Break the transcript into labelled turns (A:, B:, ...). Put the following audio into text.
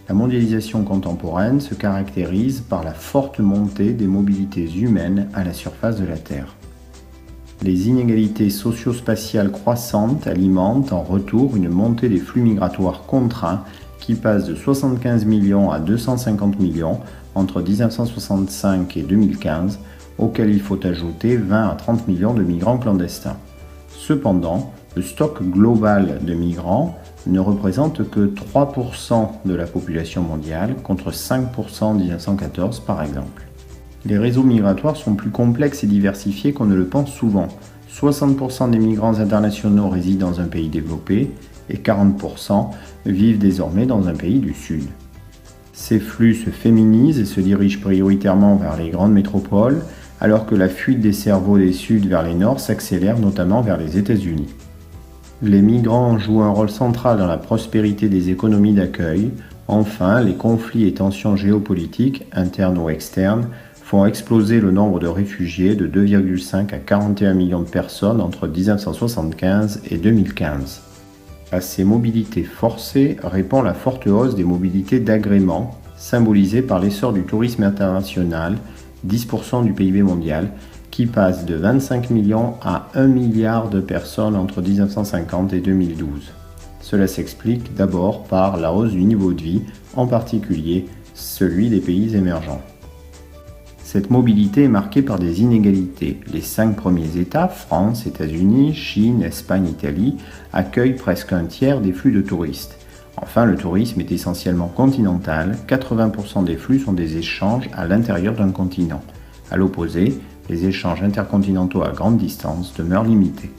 A: La mondialisation contemporaine se caractérise par la forte montée des mobilités humaines à la surface de la Terre. Les inégalités socio-spatiales croissantes alimentent en retour une montée des flux migratoires contraints qui passent de 75 millions à 250 millions entre 1965 et 2015, auxquels il faut ajouter 20 à 30 millions de migrants clandestins. Cependant, le stock global de migrants ne représente que 3% de la population mondiale, contre 5% en 1914 par exemple. Les réseaux migratoires sont plus complexes et diversifiés qu'on ne le pense souvent. 60% des migrants internationaux résident dans un pays développé et 40% vivent désormais dans un pays du Sud. Ces flux se féminisent et se dirigent prioritairement vers les grandes métropoles, alors que la fuite des cerveaux des Suds vers les Nords s'accélère notamment vers les États-Unis. Les migrants jouent un rôle central dans la prospérité des économies d'accueil. Enfin, les conflits et tensions géopolitiques, internes ou externes, font exploser le nombre de réfugiés de 2,5 à 41 millions de personnes entre 1975 et 2015. À ces mobilités forcées répond la forte hausse des mobilités d'agrément, symbolisée par l'essor du tourisme international, 10% du PIB mondial, qui passe de 25 millions à 1 milliard de personnes entre 1950 et 2012. Cela s'explique d'abord par la hausse du niveau de vie, en particulier celui des pays émergents. Cette mobilité est marquée par des inégalités. Les 5 premiers États, France, États-Unis, Chine, Espagne, Italie, accueillent presque un tiers des flux de touristes. Enfin, le tourisme est essentiellement continental, 80% des flux sont des échanges à l'intérieur d'un continent. À l'opposé, les échanges intercontinentaux à grande distance demeurent limités.